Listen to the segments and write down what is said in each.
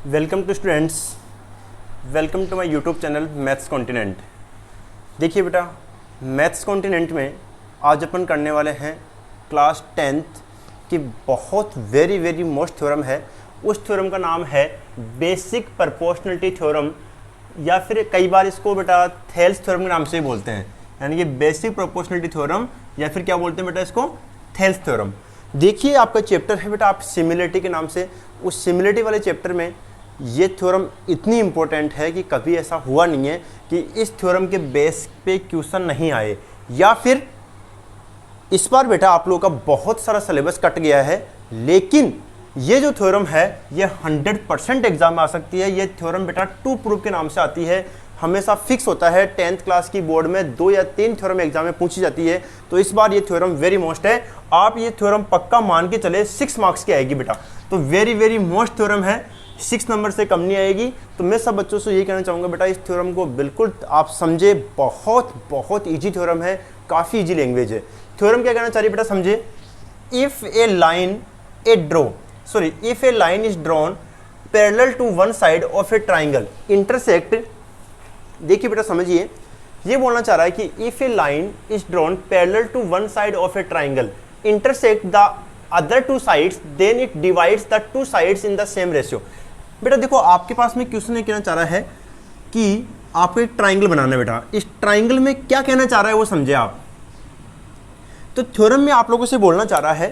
Welcome to students, welcome to my YouTube channel maths continent. देखिए बेटा, maths continent में आज अपन करने वाले हैं क्लास 10th की बहुत वेरी मोस्ट थ्योरम है। उस थ्योरम का नाम है बेसिक प्रोपोर्शनलिटी थ्योरम, या फिर कई बार इसको बेटा थेल्स थ्योरम के नाम से ही बोलते हैं, यानी कि बेसिक प्रोपोर्शनलिटी थ्योरम, या फिर क्या बोलते हैं बेटा इसको, थेल्स थ्योरम। देखिए आपका चैप्टर है बेटा आप सिमिलरिटी के नाम से। उस सिमिलरिटी वाले चैप्टर में ये थ्योरम इतनी इंपॉर्टेंट है कि कभी ऐसा हुआ नहीं है कि इस थ्योरम के बेस पे क्वेश्चन नहीं आए, या फिर इस बार बेटा आप लोगों का बहुत सारा सिलेबस कट गया है, लेकिन ये जो थ्योरम है ये 100% एग्जाम में आ सकती है। ये थ्योरम बेटा टू प्रूफ के नाम से आती है, हमेशा फिक्स होता है 10th क्लास की बोर्ड में 2 या 3 थ्योरम एग्जाम में पूछी जाती है। तो इस बार ये थ्योरम वेरी मोस्ट है, आप ये थ्योरम पक्का मान के चले 6 मार्क्स की आएगी बेटा। तो वेरी मोस्ट थ्योरम है, 6 नंबर से कम नहीं आएगी। तो मैं सब बच्चों से यही कहना चाहूँगा बेटा, इस थ्योरम को बिल्कुल आप समझे, बहुत ईजी थ्योरम है, काफ़ी ईजी लैंग्वेज है। थ्योरम क्या कहना चाहिए बेटा, समझे। If a line is drawn parallel to one side of a triangle intersect, देखिए बेटा समझिए, ये बोलना चाह रहा है कि if a line is drawn parallel to one side of a triangle intersect the other two sides then it divides the two sides in the same ratio. बेटा देखो आपके पास में क्वेश्चन कहना चाह रहा है कि आपको एक ट्राइंगल बनाना है बेटा, इस ट्राइंगल में क्या कहना चाह रहा है वो समझे आप। तो थ्योरम में आप लोगों से बोलना चाह रहा है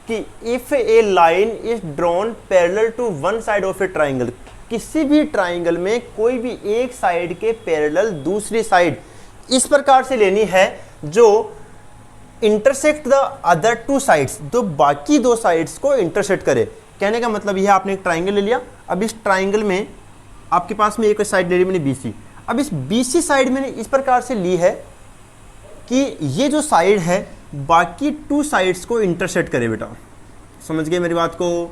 कि if a line is drawn parallel to one side of a triangle, किसी भी ट्राइंगल में कोई भी एक साइड के पैरेलल दूसरी साइड इस प्रकार से लेनी है जो intersect the other two sides, जो बाकी दो साइड्स को इंटरसेक्ट करे। कहने का मतलब यह, आपने एक ट्राइंगल ले लिया, अब इस ट्राइंगल में आपके पास में एक साइड ले ली मैंने BC। अब इस BC साइड मैंने इस प्रकार से ली है कि ये जो साइड है बाकी टू साइड्स को इंटरसेक्ट करे बेटा, समझ गए मेरी बात को।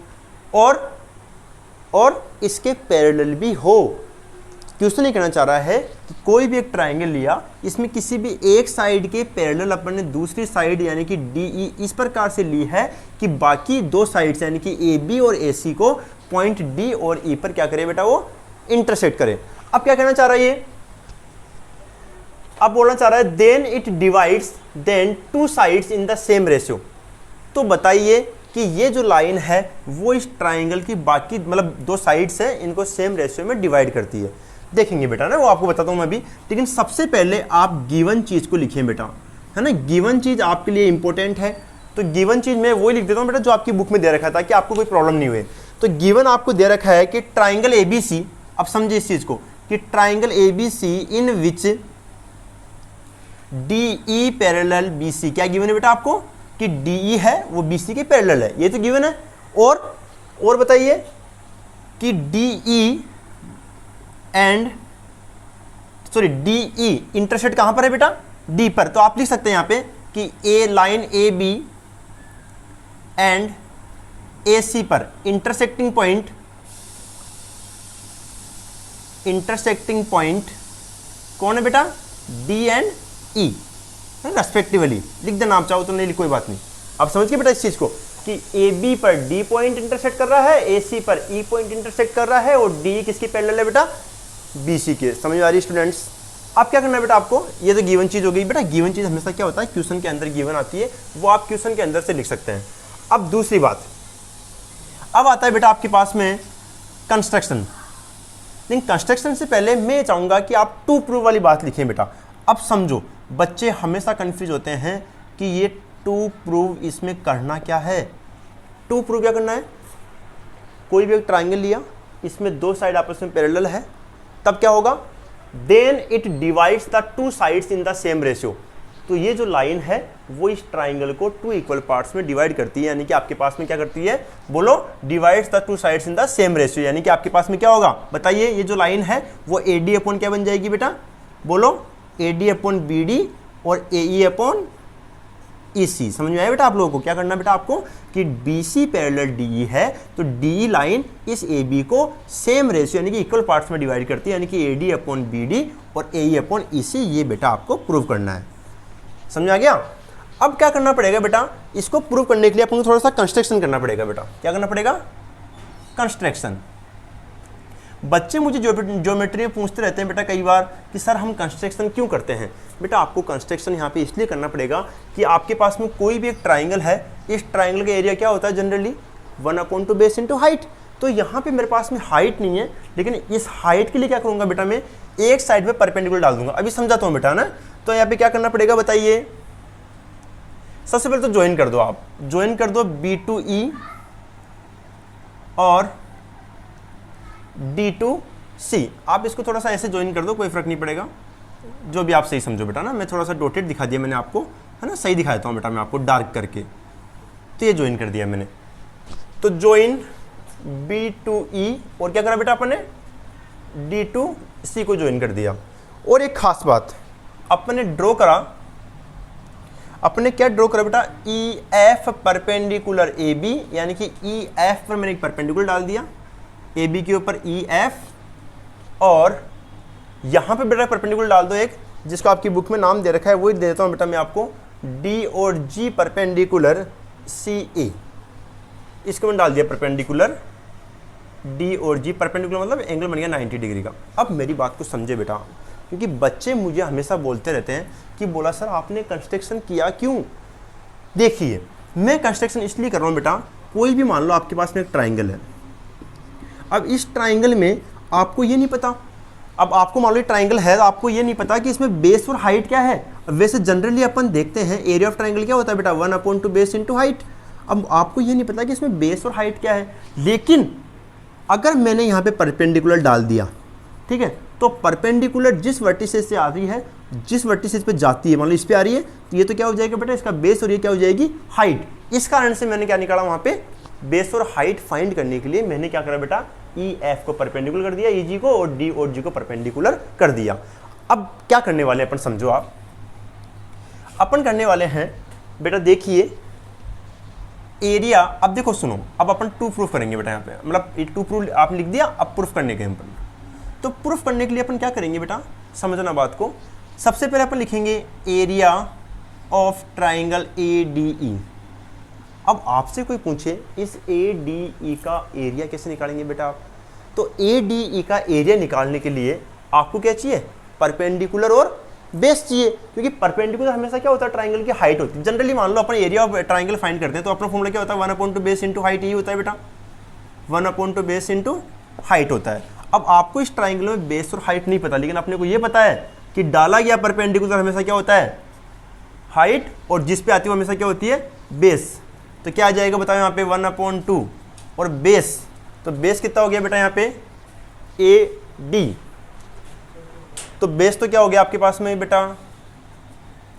और इसके पैरेलल भी हो। क्वेश्चन ये कहना चाह रहा है कि कोई भी एक ट्राइंगल लिया, इसमें किसी भी एक साइड के पैरेलल अपन ने दूसरी साइड यानी कि DE इस प्रकार से ली है कि बाकी दो साइड्स यानी कि AB और AC को पॉइंट D और E पर क्या करे बेटा, वो इंटरसेक्ट करे। अब क्या कहना चाह रहा है ये, अब बोलना चाह रहा है then it divides then two sides in the same ratio. तो बताइए कि ये जो लाइन है वो इस ट्राइंगल की बाकी मतलब दो साइड्स है, इनको सेम रेशियो में डिवाइड करती है। देखेंगे बेटा ना, वो आपको बताता हूँ मैं अभी, लेकिन सबसे पहले आप गिवन चीज़ को लिखिए बेटा, है ना। गिवन चीज़ आपके लिए इंपॉर्टेंट है, तो गिवन चीज़ मैं वही लिख देता हूँ बेटा जो आपकी बुक में दे रखा था कि आपको कोई प्रॉब्लम नहीं हुए। तो गिवन आपको दे रखा है कि ट्राइंगल ABC, अब समझिए इस चीज़ को कि ट्राइंगल ABC इन विच DE पैरेलल BC, क्या गिवन है बेटा आपको कि DE है वो BC के पैरेलल है, ये तो गिवन है। और बताइए कि DE इंटरसेक्ट कहां पर है बेटा, D पर। तो आप लिख सकते हैं यहां पे कि ए लाइन AB एंड AC पर इंटरसेक्टिंग पॉइंट कौन है बेटा, D एंड E रेस्पेक्टिवली। लिख देना आप चाहो तो, नहीं लिख कोई बात नहीं। आप समझ गए बेटा इस चीज को कि AB पर D पॉइंट इंटरसेक्ट कर रहा है, AC पर E पॉइंट इंटरसेक्ट कर रहा है, और D किसकी पैरेलल है बेटा, BC के। समझ आ रही स्टूडेंट्स। अब क्या करना है बेटा आपको, ये तो गिवन चीज हो गई बेटा। गिवन चीज हमेशा क्या होता है, क्वेश्चन के अंदर गिवन आती है, वो आप क्वेश्चन के अंदर से लिख सकते हैं। अब दूसरी बात, अब आता है बेटा आपके पास में कंस्ट्रक्शन। लेकिन कंस्ट्रक्शन से पहले मैं चाहूंगा कि आप टू प्रूव वाली बात लिखें बेटा। अब समझो, बच्चे हमेशा कंफ्यूज होते हैं कि ये टू प्रूव इसमें करना क्या है। टू प्रूव क्या करना है, कोई भी एक ट्राइंगल लिया, इसमें दो साइड आपस में पैरेलल है, तब क्या होगा, then it divides the two sides in the same ratio. तो ये जो लाइन है वो इस ट्राइंगल को टू इक्वल पार्ट्स में डिवाइड करती है, यानी कि आपके पास में क्या करती है, बोलो, divides the two sides in the same ratio. यानी कि आपके पास में क्या होगा, बताइए, ये जो लाइन है वो AD अपॉन क्या बन जाएगी बेटा, बोलो, AD अपॉन BD और AE अपॉन EC। समझ में आया बेटा आप लोगों को। क्या करना बेटा आपको कि BC पैरेलल DE है, तो DE लाइन इस AB को सेम रेशियो यानी कि इक्वल पार्ट्स में डिवाइड करती है, यानी कि AD अपॉन BD और AE अपॉन EC। ये बेटा आपको प्रूव करना है। समझ आ गया। अब क्या करना पड़ेगा बेटा, इसको प्रूव करने के लिए अपन को थोड़ा सा कंस्ट्रक्शन करना पड़ेगा बेटा। क्या करना पड़ेगा, कंस्ट्रक्शन। बच्चे मुझे ज्योमेट्री में पूछते रहते हैं बेटा कई बार कि सर हम कंस्ट्रक्शन क्यों करते हैं। बेटा आपको कंस्ट्रक्शन यहाँ पे इसलिए करना पड़ेगा कि आपके पास में कोई भी एक ट्राइंगल है, इस ट्राइंगल का एरिया क्या होता है जनरली 1/2 बेस इंटू हाइट। तो यहाँ पे मेरे पास में हाइट नहीं है, लेकिन इस हाइट के लिए क्या करूँगा बेटा, मैं एक साइड पे परपेंडिकुलर डाल दूंगा। अभी समझाता हूँ बेटा ना। तो यहाँ पे क्या करना पड़ेगा बताइए, सबसे पहले तो ज्वाइन कर दो, आप ज्वाइन कर दो B to E और D to C। आप इसको थोड़ा सा ऐसे ज्वाइन कर दो, कोई फर्क नहीं पड़ेगा, जो भी आप सही समझो बेटा ना। मैं थोड़ा सा डॉटेड दिखा दिया मैंने आपको, है ना, सही दिखा देता हूँ बेटा मैं आपको डार्क करके। तो ये ज्वाइन कर दिया मैंने, तो ज्वाइन B to E और क्या करा बेटा अपन ने D to C को ज्वाइन कर दिया। और एक खास बात अपन ने ड्रॉ करा, अपने क्या ड्रॉ करा बेटा, EF परपेंडिकुलर AB, यानी कि EF पर मैंने एक परपेंडिकुलर डाल दिया, AB के ऊपर EF, और यहाँ पे बेटा परपेंडिकुलर डाल दो एक, जिसको आपकी बुक में नाम दे रखा है वही दे देता हूँ बेटा मैं आपको, D और G परपेंडिकुलर CA। इसको मैंने डाल दिया परपेंडिकुलर D और G परपेंडिकुलर, मतलब एंगल बन गया 90 डिग्री का। अब मेरी बात को समझे बेटा, क्योंकि बच्चे मुझे हमेशा बोलते रहते हैं कि बोला सर आपने कंस्ट्रक्शन किया क्यों। देखिए मैं कंस्ट्रक्शन इसलिए कर रहा हूँ बेटा, कोई भी मान लो आपके पास में एक ट्राइंगल है, अब इस ट्राइंगल में आपको ये नहीं पता, अब आपको मान लो ट्राइंगल है, आपको ये नहीं पता कि इसमें बेस और हाइट क्या है। वैसे जनरली अपन देखते हैं एरिया ऑफ ट्राइंगल क्या होता है बेटा, 1/2 बेस इंटू हाइट। अब आपको ये नहीं पता कि इसमें बेस और हाइट क्या है, लेकिन अगर मैंने यहाँ पे परपेंडिकुलर डाल दिया, ठीक है, तो परपेंडिकुलर जिस वर्टिसेस से आ रही है, जिस वर्टिसेस पे जाती है, मान लो इस पे आ रही है, तो ये तो क्या हो जाएगा बेटा, इसका बेस और ये क्या हो जाएगी हाइट। इस कारण से मैंने क्या निकाला वहाँ पे, बेस और हाइट फाइंड करने के लिए मैंने क्या करा बेटा, EF को परपेंडिकुलर कर दिया EG को, और D और G को परपेंडिकुलर कर दिया। अब क्या करने वाले अपन समझो आप, अपन करने वाले हैं बेटा, देखिए एरिया, अब देखो सुनो, अब अपन 2 प्रूफ करेंगे बेटा यहाँ पे, मतलब 2 प्रूफ आप लिख दिया, अब प्रूफ करने के अपन, तो प्रूफ करने के लिए अपन क्या करेंगे बेटा, समझना बात को। सबसे पहले अपन लिखेंगे एरिया ऑफ ट्राइंगल ADE। अब आपसे कोई पूछे इस ADE का एरिया कैसे निकालेंगे बेटा आप, तो ADE का एरिया निकालने के लिए आपको क्या चाहिए, परपेंडिकुलर और बेस चाहिए, क्योंकि परपेंडिकुलर हमेशा क्या होता है, ट्राइंगल की हाइट होती है। जनरली मान लो अपन एरिया ऑफ ट्राइंगल फाइंड करते हैं, तो अपना फॉर्मूला क्या होता है, 1/2 बेस इंटू हाइट, यही होता है बेटा, 1/2 बेस इंटू हाइट होता है। अब आपको इस ट्राइंगल में बेस और हाइट नहीं पता, लेकिन अपने को ये पता है कि डाला गया परपेंडिकुलर हमेशा क्या होता है, हाइट, और जिस पे आती है वो हमेशा क्या होती है, बेस। तो क्या आ जाएगा बताओ यहाँ पे, 1/2 और बेस, तो बेस कितना हो गया बेटा यहाँ पे AD, तो बेस तो क्या हो गया आपके पास में बेटा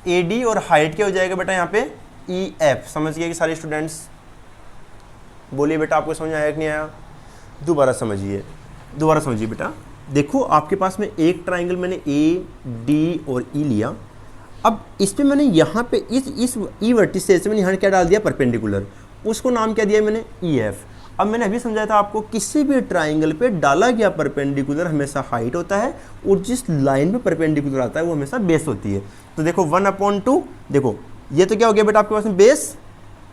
AD, और हाइट क्या हो जाएगा बेटा यहाँ पे EF। समझ गए कि सारे स्टूडेंट्स, बोलिए बेटा आपको समझ आया कि नहीं आया, दोबारा समझिए बेटा। देखो आपके पास में एक ट्राइंगल मैंने A, D और E लिया, अब इस पे मैंने यहाँ पे इस E वर्टिसेस से मैंने यहाँ क्या डाल दिया, परपेंडिकुलर, उसको नाम क्या दिया मैंने, EF। अब मैंने अभी समझाया था आपको, किसी भी ट्राइंगल पे डाला गया परपेंडिकुलर हमेशा हाइट होता है, और जिस लाइन पे परपेंडिकुलर आता है वो हमेशा बेस होती है। तो देखो 1/2, देखो ये तो क्या हो गया बेटा आपके पास में बेस,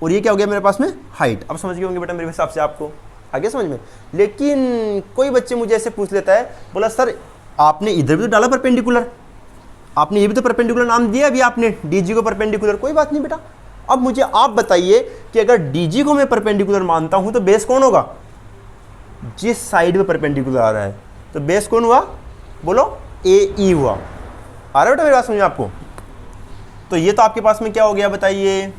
और ये क्या हो गया मेरे पास में हाइट। अब समझ गए होंगे बेटा मेरे हिसाब से, आपको आगे समझ में। लेकिन कोई बच्चे मुझे ऐसे पूछ लेता है, बोला सर आपने इधर भी तो डाला परपेंडिकुलर, आपने ये भी तो परपेंडिकुलर नाम दिया अभी आपने, DG को परपेंडिकुलर। कोई बात नहीं बेटा, अब मुझे आप बताइए कि अगर DG को मैं परपेंडिकुलर मानता हूं तो बेस कौन होगा, जिस साइड में परपेंडिकुलर आ रहा है, तो बेस कौन हुआ, बोलो AE हुआ। आ रहा है बेटा मेरी बात समझ में आपको। तो ये तो आपके पास में क्या हो गया बताइए,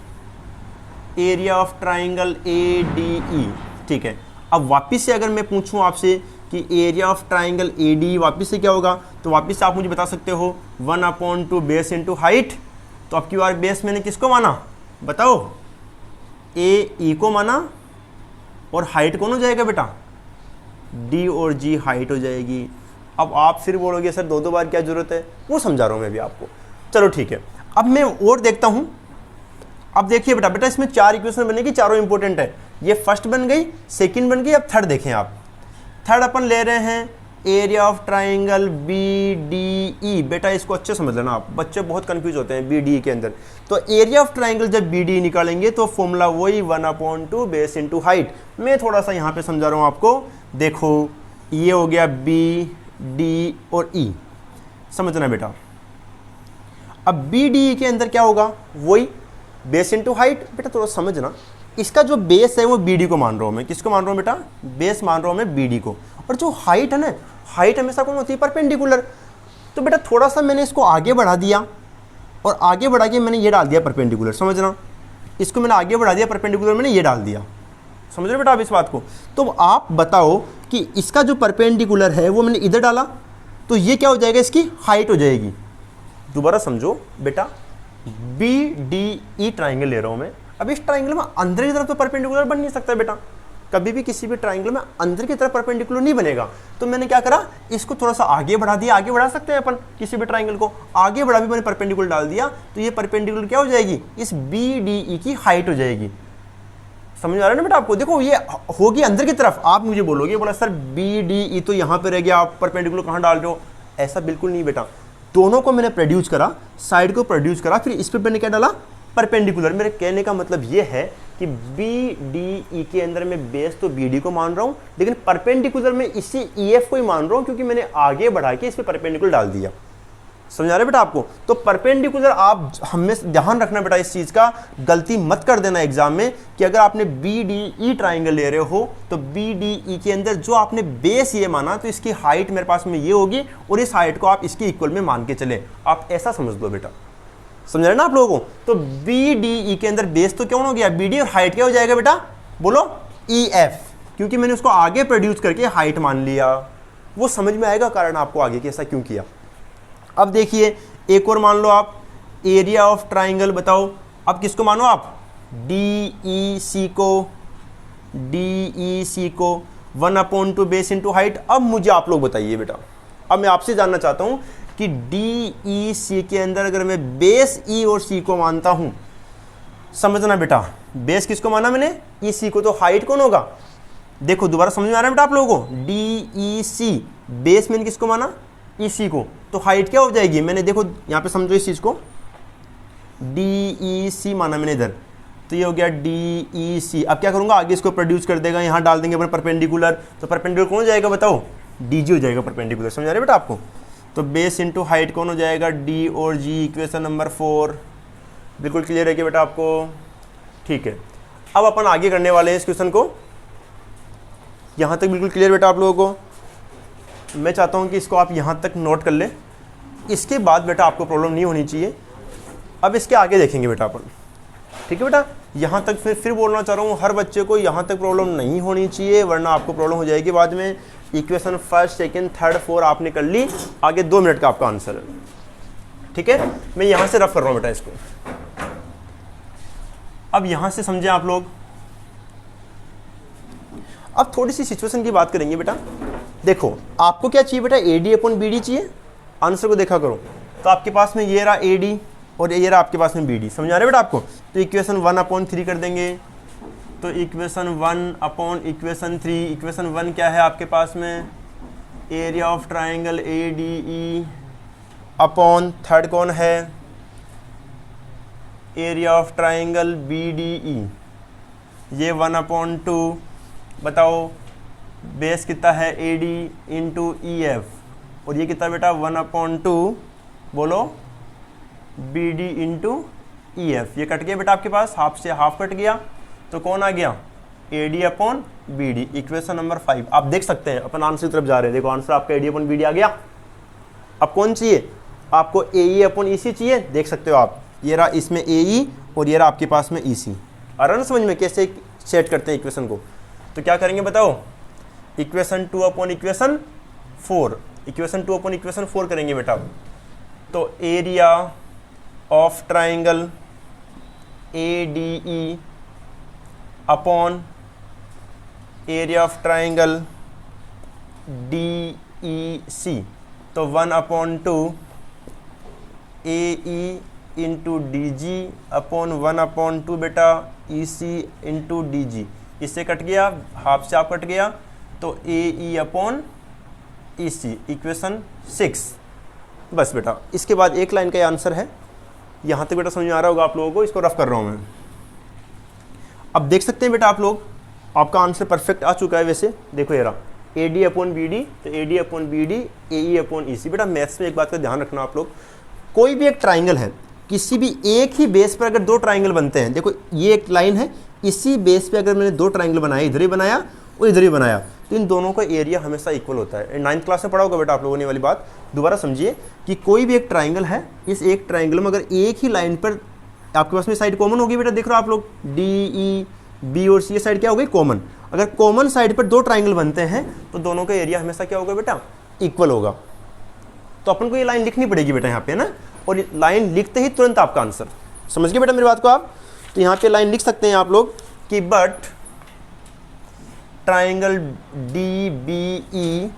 एरिया ऑफ ट्राइंगल ADE, ठीक है। अब वापिस से अगर मैं पूछूं आपसे कि एरिया ऑफ ट्राइंगल ADE वापिस से क्या होगा, तो वापिस से आप मुझे बता सकते हो 1/2 बेस इंटू हाइट। तो अब की बार बेस मैंने किसको माना बताओ, AE को माना, और हाइट कौन हो जाएगा बेटा, D और G हाइट हो जाएगी। अब आप फिर बोलोगे सर 2 बार क्या जरूरत है, वो समझा रहा हूँ मैं भी आपको। चलो ठीक है, अब मैं और देखता हूँ। अब देखिए बेटा इसमें 4 इक्वेशन बनेगी, चारों इंपॉर्टेंट है। ये फर्स्ट बन गई, सेकंड बन गई, अब थर्ड देखें आप। थर्ड अपन ले रहे हैं एरिया ऑफ ट्राइंगल BDE। बेटा इसको अच्छे समझ लेना आप, बच्चे बहुत कंफ्यूज होते हैं BDE के अंदर। तो एरिया ऑफ ट्राइंगल जब BDE निकालेंगे तो फॉर्मूला वही 1/2 बेस इंटू हाइट। मैं थोड़ा सा यहाँ पे समझा रहा हूँ आपको। देखो ये हो गया बी, डी और ई, समझना बेटा। अब बी डी ई के अंदर क्या होगा, वही बेस इंटू हाइट। बेटा थोड़ा समझना, इसका जो बेस है वो बी डी को मान रहा हूँ मैं। किसको मान रहा हूँ बेटा, बेस मान रहा हूँ मैं बी डी को। और जो हाइट है ना, हाइट हमेशा कौन होती है, परपेंडिकुलर। तो बेटा थोड़ा सा मैंने इसको आगे बढ़ा दिया और आगे बढ़ा के मैंने ये डाल दिया परपेंडिकुलर, समझना। इसको मैंने आगे बढ़ा दिया परपेंडिकुलर, मैंने ये डाल दिया, समझ रहे बेटा आप इस बात को। तो आप बताओ कि इसका जो परपेंडिकुलर है वो मैंने इधर डाला, तो ये क्या हो जाएगा, इसकी हाइट हो जाएगी। दोबारा समझो बेटा, बी डी ई ट्राइंगल ले रहा हूँ मैं। अब इस ट्राइंगल में अंदर की तरफ तो परपेंडिकुलर बन नहीं सकता बेटा, कभी भी किसी भी ट्राइंगल में अंदर की तरफ परपेंडिकुलर नहीं बनेगा। तो मैंने क्या करा, इसको थोड़ा सा आगे बढ़ा दिया। आगे बढ़ा सकते हैं अपन किसी भी ट्राइंगल को, आगे बढ़ा भी मैंने परपेंडिकुलर डाल दिया, तो ये परपेंडिकुलर क्या हो जाएगी, इस बी डी ई की हाइट हो जाएगी। समझ आ रहा है ना बेटा आपको। देखो ये होगी अंदर की तरफ। आप मुझे बोलोगे, बोला सर बी डी ई तो यहाँ पे रह गया, आप परपेंडिकुलर कहाँ डाल रहे हो। ऐसा बिल्कुल नहीं बेटा, दोनों को मैंने प्रोड्यूस करा, साइड को प्रोड्यूस करा, फिर इस पे मैंने क्या डाला, परपेंडिकुलर। मेरे कहने का मतलब ये है कि बी डी ई के अंदर मैं बेस तो बी डी को मान रहा हूँ, लेकिन परपेंडिकुलर में इसी ई एफ को ही मान रहा हूँ, क्योंकि मैंने आगे बढ़ा के इस पे परपेंडिकुलर डाल दिया। समझ आ रहा है बेटा आपको। तो परपेंडिकुलर आप हमेशा ध्यान रखना बेटा इस चीज़ का, गलती मत कर देना एग्जाम में, कि अगर आपने बी डी ई ट्राइंगल ले रहे हो तो बी डी ई के अंदर जो आपने बेस ये माना, तो इसकी हाइट मेरे पास में ये होगी और इस हाइट को आप इसके इक्वल में मान के चले। आप ऐसा समझ लो बेटा, समझ रहे ना आप लोगों को। तो बी डी ई के अंदर बेस तो क्यों हो गया, बी डी, और हाइट क्या हो जाएगा बेटा, बोलो ई एफ, क्योंकि मैंने उसको आगे प्रोड्यूस करके हाइट मान लिया। वो समझ में आएगा कारण आपको आगे कि ऐसा क्यों किया। अब देखिए एक और मान लो आप, एरिया ऑफ ट्राइंगल बताओ। अब किसको मानो आप, डी ई सी को, डी ई सी को 1/2 बेस इंटू हाइट। अब मुझे आप लोग बताइए बेटा, अब मैं आपसे जानना चाहता हूं कि डी ई सी के अंदर अगर मैं बेस ई और सी को मानता हूं, समझना बेटा, बेस किसको माना मैंने, ई सी को, तो हाइट कौन होगा। देखो दोबारा समझ में आ रहा है बेटा आप लोगों को, डी ई सी बेस मैंने किसको माना, ई सी को, तो हाइट क्या हो जाएगी। मैंने देखो यहाँ पे समझो इस चीज़ को, डी ई सी माना मैंने इधर, तो ये हो गया डी ई सी। अब क्या करूँगा, आगे इसको प्रोड्यूस कर देगा, यहाँ डाल देंगे अपने परपेंडिकुलर, तो परपेंडिकुलर कौन हो जाएगा बताओ, डी जी हो जाएगा परपेंडिकुलर। समझ आ रहा है बेटा आपको। तो बेस इंटू हाइट कौन हो जाएगा, डी और जी, इक्वेशन नंबर 4। बिल्कुल क्लियर है कि बेटा आपको, ठीक है। अब अपन आगे करने वाले हैं इस क्वेश्चन को, यहाँ तक बिल्कुल क्लियर बेटा आप लोगों को। मैं चाहता हूँ कि इसको आप यहाँ तक नोट कर लें, इसके बाद बेटा आपको प्रॉब्लम नहीं होनी चाहिए। अब इसके आगे देखेंगे बेटा अपन, ठीक है बेटा। यहाँ तक फिर बोलना चाह रहा हूँ, हर बच्चे को यहाँ तक प्रॉब्लम नहीं होनी चाहिए, वरना आपको प्रॉब्लम हो जाएगी बाद में। इक्वेशन फर्स्ट, सेकंड, थर्ड, 4 आपने कर ली, आगे 2 मिनट का आपका आंसर है, ठीक है। मैं यहाँ से रफ कर रहा हूँ बेटा इसको। अब यहाँ से समझें आप लोग। अब थोड़ी सी सिचुएशन की बात करेंगे बेटा। देखो आपको क्या चाहिए बेटा, AD/BD चाहिए। आंसर को देखा करो, तो आपके पास में ये रहा AD और ये रहा आपके पास में BD। समझ आ रहा है बेटा आपको। तो इक्वेशन 1/3 कर देंगे, तो इक्वेशन 1/3। इक्वेशन 1 क्या है आपके पास में, area of triangle ADE upon third कौन है, एरिया ऑफ ट्राइंगल BDE। ये 1/2, बताओ बेस कितना है AD इंटू EF, और ये कितना बेटा 1/2, बोलो BD इंटू EF। ये कट गया बेटा आपके पास, हाफ से हाफ कट गया, तो कौन आ गया AD/BD। इक्वेशन नंबर 5 आप देख सकते हैं, अपन आंसर की तरफ जा रहे हैं। देखो आंसर आपका AD/BD आ गया। अब कौन चाहिए आपको, AE/EC चाहिए। देख सकते हो आप, ये रहा इसमें AE और ये रहा आपके पास में EC। आ रहा ना समझ में कैसे सेट करते हैं इक्वेशन को। तो क्या करेंगे बताओ, इक्वेशन 2/इक्वेशन 4, इक्वेशन 2/इक्वेशन 4 करेंगे बेटा। तो area of triangle ADE upon area of triangle DEC, तो 1/2 AE इंटू DG अपॉन 1/2 बेटा EC इंटू DG। इससे कट गया, हाफ से आप कट गया, तो AE/EC, इक्वेशन 6। बस बेटा इसके बाद एक लाइन का आंसर है। यहाँ तक बेटा समझ में आ रहा होगा आप लोगों को, इसको रफ कर रहा हूँ मैं। अब देख सकते हैं बेटा आप लोग, आपका आंसर परफेक्ट आ चुका है। वैसे देखो ये रहा, A D upon B D, तो A D upon B D A E upon E C. बेटा मैथ्स में एक बात का ध्यान रखना आप लोग, कोई भी एक ट्राइंगल है, किसी भी एक ही बेस पर अगर दो ट्राइंगल बनते हैं, देखो ये एक लाइन है, इसी बेस पे अगर मैंने दो ट्राइंगल बनाए, इधर ही बनाया और इधर ही बनाया, तो इन दोनों का एरिया हमेशा इक्वल होता है। 9th क्लास में पढ़ा होगा बेटा आप लोगों ने वाली बात, दोबारा समझिए कि कोई भी एक ट्राइंगल है, इस एक ट्राइंगल में अगर एक ही लाइन पर आपके पास में साइड कॉमन होगी बेटा, देख रहे हो आप लोग डी ई बी और सी, ये साइड क्या हो गई कॉमन। अगर कॉमन साइड पर दो ट्राइंगल बनते हैं तो दोनों का एरिया हमेशा क्या होगा बेटा, इक्वल होगा। तो अपन को ये लाइन लिखनी पड़ेगी बेटा यहाँ पे ना, और लाइन लिखते ही तुरंत आपका आंसर, समझ गए बेटा मेरी बात को आप। तो यहाँ पे लाइन लिख सकते हैं आप लोग कि but triangle D B E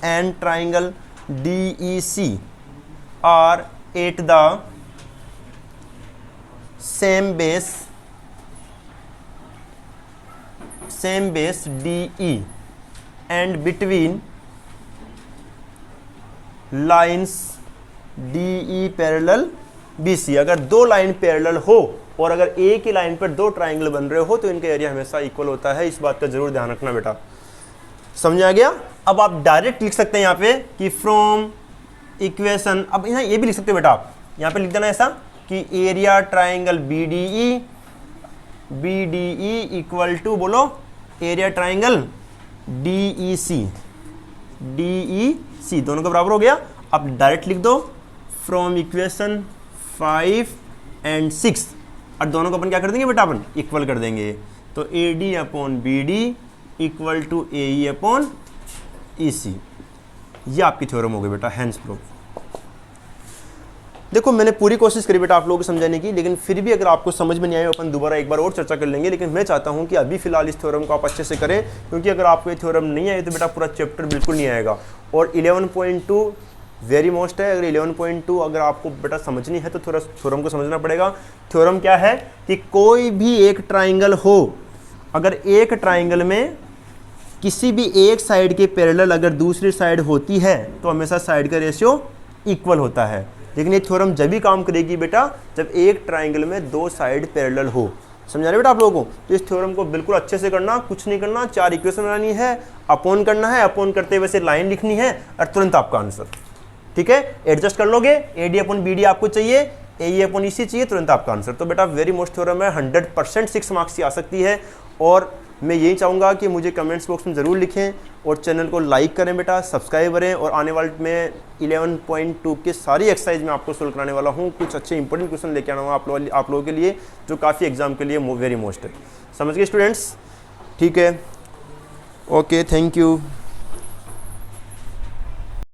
and triangle D E C are at the same base D E and between lines D E parallel B C. अगर दो लाइन पैरेलल हो और अगर एक ही लाइन पर दो ट्राइंगल बन रहे हो तो इनका एरिया हमेशा इक्वल होता है। इस बात का जरूर ध्यान रखना बेटा, समझ आ गया। अब आप डायरेक्ट लिख सकते हैं यहाँ पे कि फ्रॉम इक्वेशन, अब यहाँ ये भी लिख सकते हो बेटा आप, यहाँ पे लिख देना ऐसा कि area triangle B D E equal to, बोलो area triangle D E C, दोनों का बराबर हो गया। अब डायरेक्ट लिख दो फ्रॉम इक्वेशन 5 एंड 6, और दोनों को अपन क्या कर देंगे बेटा, अपन इक्वल कर देंगे। तो A D upon B D equal to A E upon E C, ये आपकी थ्योरम हो गई बेटा, हैंस प्रूफ। देखो मैंने पूरी कोशिश करी बेटा आप लोगों को समझाने की, लेकिन फिर भी अगर आपको समझ में नहीं आए अपन दोबारा एक बार और चर्चा कर लेंगे। लेकिन मैं चाहता हूं कि अभी फिलहाल इस थ्योरम को आप अच्छे से करें, क्योंकि अगर आपको ये थ्योरम नहीं आए तो बेटा पूरा चैप्टर बिल्कुल नहीं आएगा। और 11.2 वेरी मोस्ट है, अगर 11.2 अगर आपको बेटा समझनी है तो थोड़ा थ्योरम को समझना पड़ेगा। थ्योरम क्या है कि कोई भी एक ट्राइंगल हो, अगर एक ट्राइंगल में किसी भी एक साइड के पैरेलल अगर दूसरी साइड होती है तो हमेशा साइड का रेशियो इक्वल होता है। लेकिन ये थ्योरम जब भी काम करेगी बेटा जब एक ट्राइंगल में दो साइड पैरेलल हो। समझा रहे बेटा आप लोगों को। तो इस थ्योरम को बिल्कुल अच्छे से करना, कुछ नहीं करना, 4 इक्वेशन बनानी है, अपॉन करना है, अपॉन करते हुए से लाइन लिखनी है और तुरंत आपका आंसर। ठीक है, एडजस्ट कर लोगे, A D upon B D आपको चाहिए, ए ई अपॉन ई सी चाहिए, तुरंत आपका आंसर। तो बेटा वेरी मोस्ट थ्योरम है, 100% 6 मार्क्स की आ सकती है। और मैं यही चाहूँगा कि मुझे कमेंट्स बॉक्स में ज़रूर लिखें और चैनल को लाइक करें बेटा, सब्सक्राइब करें। और आने वाले में 11.2 की सारी एक्सरसाइज में आपको सोल्व कराने वाला हूँ। कुछ अच्छे इंपॉर्टेंट क्वेश्चन लेके आना हूँ आप लोगों के लिए, जो काफ़ी एग्जाम के लिए वेरी मोस्ट है। समझ गए स्टूडेंट्स? ठीक है, ओके, थैंक यू।